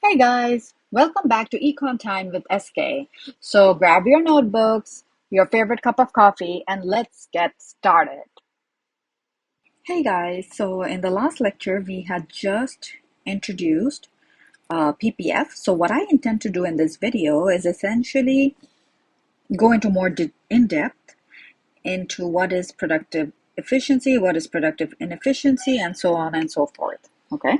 Hey guys, welcome back to Econ Time with SK. So grab your notebooks, your favorite cup of coffee, and let's get started. Hey guys, so in the last lecture, we had just introduced PPF. So what I intend to do in this video is essentially go into more in-depth into what is productive efficiency, what is productive inefficiency, and so on and so forth. Okay.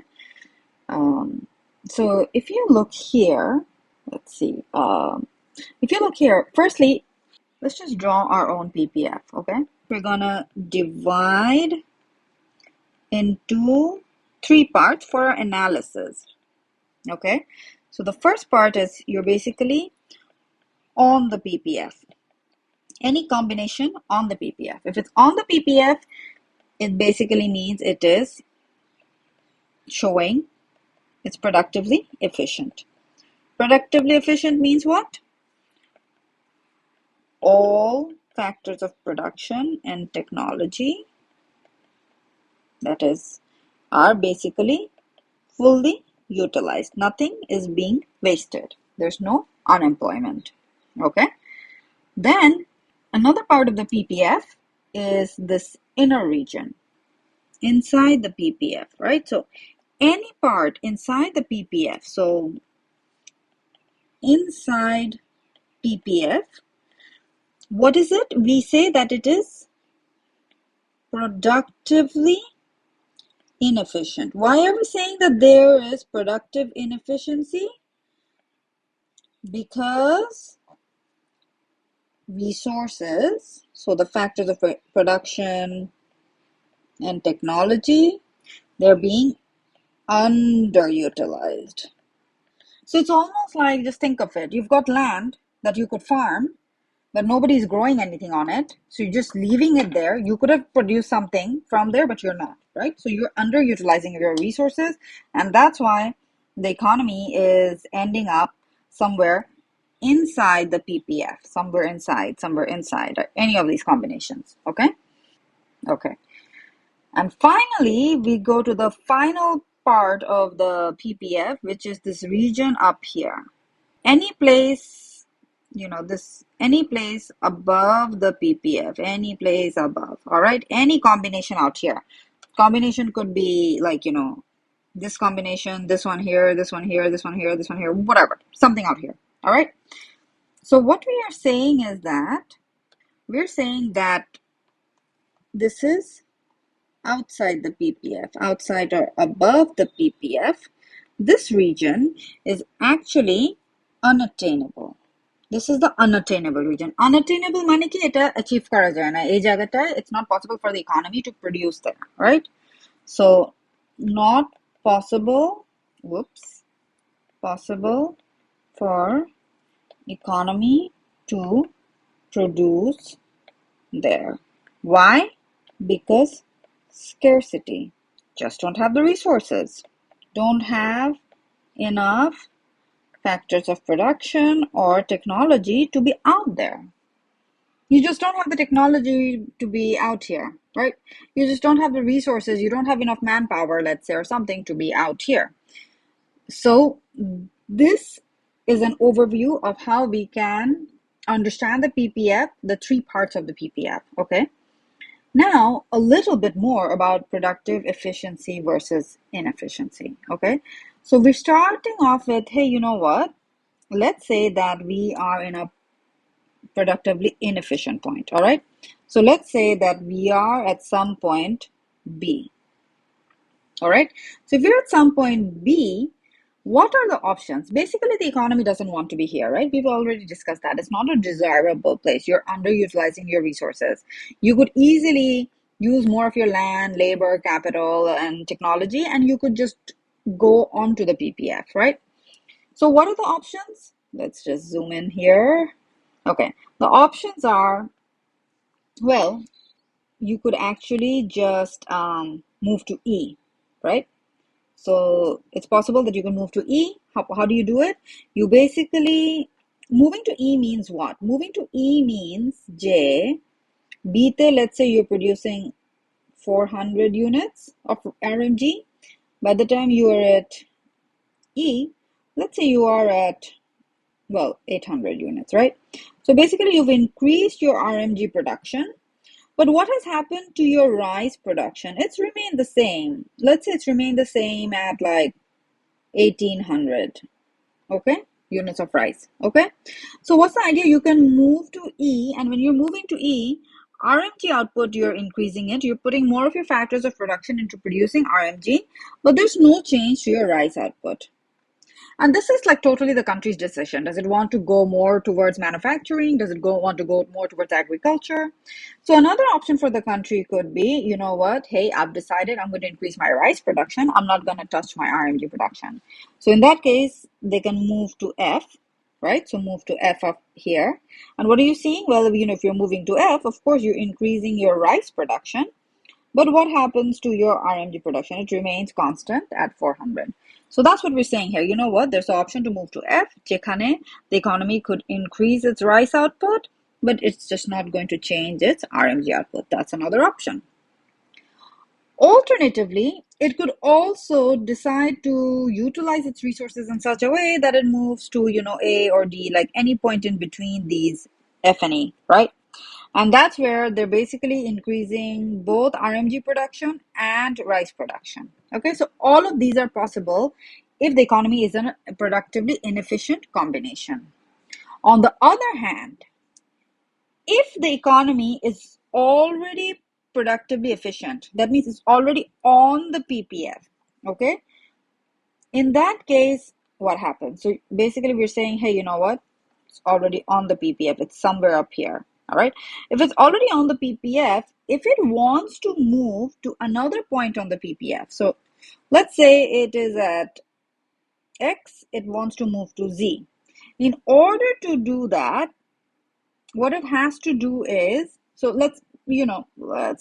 Um, so if you look here, let's see. If you look here, firstly, let's just draw our own PPF, okay? We're gonna divide into three parts for our analysis, okay? So the first part is you're basically on the PPF. Any combination on the PPF. If it's on the PPF, it basically means it is showing it's productively efficient. Productively efficient means what? All factors of production and technology that is are basically fully utilized. Nothing is being wasted. There's no unemployment. Okay. Then another part of the PPF is this inner region inside the PPF, right? So any part inside the PPF. So inside PPF, what is it? We say that it is productively inefficient. Why are we saying that there is productive inefficiency? Because resources, so the factors of production and technology, they're being underutilized. So it's almost like, just think of it. You've got land that you could farm, but nobody's growing anything on it. So you're just leaving it there. You could have produced something from there, but you're not, right? So you're underutilizing your resources. And that's why the economy is ending up somewhere inside the PPF, somewhere inside, or any of these combinations. Okay? Okay. And finally, we go to the final part of the PPF, which is this region up here. Any place, any place above the PPF, any place above, all right? Any combination out here. Combination could be like, this combination, this one here, this one here, this one here, this one here, whatever, something out here, all right? So what we are saying is that we're saying that this is outside the PPF, outside or above the PPF. This region is actually unattainable. This is the unattainable region. Unattainable মানে কি এটা achieve করা যায় না এই জায়গাটায় it's not possible for the economy to produce there, right? So not possible, possible for economy to produce there. Why? Because scarcity. Just don't have the resources. Don't have enough factors of production or technology to be out there. You just don't have the technology to be out here, right? You just don't have the resources. You don't have enough manpower, let's say, or something to be out here. So this is an overview of how we can understand the PPF, the three parts of the PPF, okay? Now, a little bit more about productive efficiency versus inefficiency, okay? So we're starting off with, hey, you know what? Let's say that we are in a productively inefficient point, all right? So let's say that we are at some point B, all right? So if you're at some point B, what are the options? Basically, the economy doesn't want to be here, right? We've already discussed that. It's not a desirable place. You're underutilizing your resources. You could easily use more of your land, labor, capital, and technology, and you could just go on to the PPF, right? So what are the options? Let's just zoom in here. Okay, the options are, well, you could actually just move to E, right? So it's possible that you can move to E. How do you do it? You basically, moving to E means what? Moving to E means J. B, let's say you're producing 400 units of RMG. By the time you are at E, let's say you are at, well, 800 units, right? So basically you've increased your RMG production, but what has happened to your rice production? It's remained the same. Let's say it's remained the same at like 1800, okay, units of rice, okay? So what's the idea? You can move to E, and when you're moving to E, RMG output, you're increasing it. You're putting more of your factors of production into producing RMG, but there's no change to your rice output. And this is like totally the country's decision. Does it want to go more towards manufacturing? Does it want to go more towards agriculture? So another option for the country could be, you know what? Hey, I've decided I'm going to increase my rice production. I'm not going to touch my RMG production. So in that case, they can move to F, right? So move to F up here. And what are you seeing? Well, if you're moving to F, of course, you're increasing your rice production. But what happens to your RMG production? It remains constant at 400. So that's what we're saying here. You know what? There's an option to move to F. যেখানে the economy could increase its rice output, but it's just not going to change its RMG output. That's another option. Alternatively, it could also decide to utilize its resources in such a way that it moves to, A or D, like any point in between these F and E, right? And that's where they're basically increasing both RMG production and rice production. Okay, so all of these are possible if the economy is in a productively inefficient combination. On the other hand, if the economy is already productively efficient, that means it's already on the PPF, okay? In that case, what happens? So basically we're saying, hey, you know what? It's already on the PPF. It's somewhere up here. All right. If it's already on the PPF, if it wants to move to another point on the PPF, so let's say it is at X, it wants to move to Z. In order to do that, what it has to do is, so let's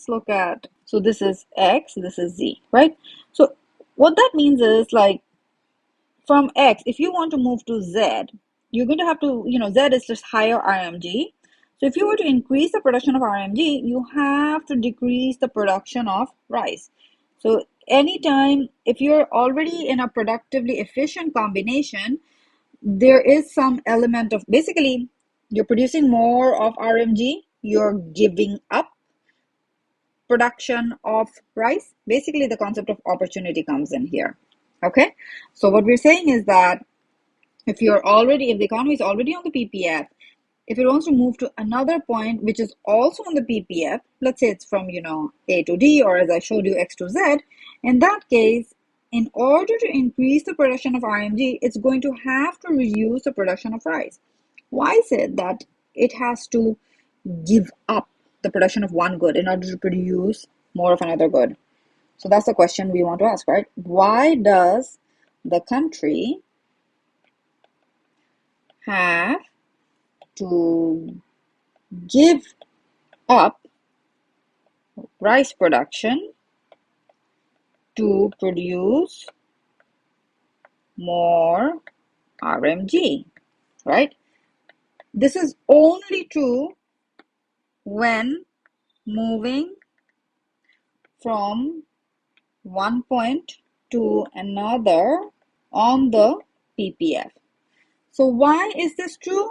look at, so this is X, this is Z, right? So what that means is like, from X, if you want to move to Z, you're going to have to, Z is just higher RMG. So if you were to increase the production of RMG, you have to decrease the production of rice. So anytime, if you're already in a productively efficient combination, there is some element of, basically, you're producing more of RMG, you're giving up production of rice. Basically, the concept of opportunity comes in here. Okay, so what we're saying is that if the economy is already on the PPF, if it wants to move to another point which is also on the PPF, let's say it's from A to D, or as I showed you, X to Z, in that case, in order to increase the production of RMG, it's going to have to reduce the production of rice. Why is it that it has to give up the production of one good in order to produce more of another good? So that's the question we want to ask, right? Why does the country have to give up rice production to produce more RMG, right? This is only true when moving from one point to another on the PPF. So why is this true?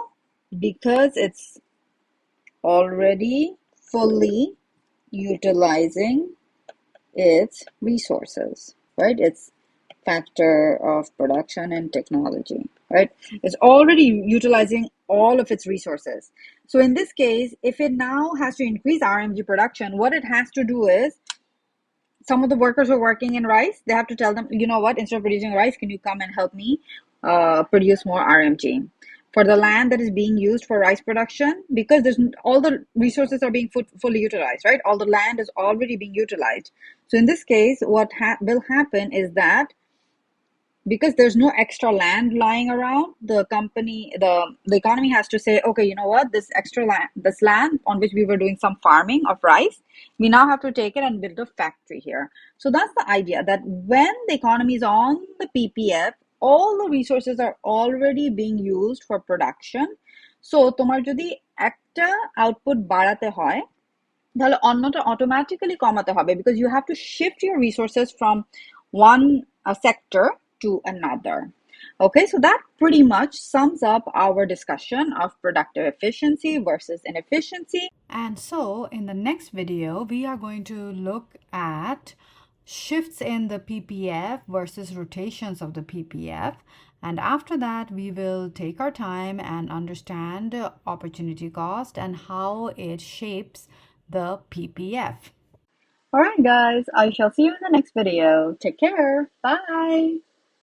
Because it's already fully utilizing its resources, right? Its factor of production and technology, right? It's already utilizing all of its resources. So in this case, if it now has to increase RMG production, what it has to do is, some of the workers who are working in rice, they have to tell them, you know what, instead of producing rice, can you come and help me produce more RMG? For the land that is being used for rice production, because all the resources are being fully utilized, right? All the land is already being utilized. So in this case, what will happen is that, because there's no extra land lying around, the economy has to say, okay, you know what, this land on which we were doing some farming of rice, we now have to take it and build a factory here. So that's the idea, that when the economy is on the PPF, all the resources are already being used for production. So তোমার যদি একটা output বাড়াতে হয়, তাহলে অন্যটা automatically কমাতে হবে, because you have to shift your resources from one sector to another. Okay, so that pretty much sums up our discussion of productive efficiency versus inefficiency. And so, in the next video, we are going to look at shifts in the PPF versus rotations of the PPF. And after that, we will take our time and understand opportunity cost and how it shapes the PPF. All right, guys, I shall see you in the next video. Take care. Bye.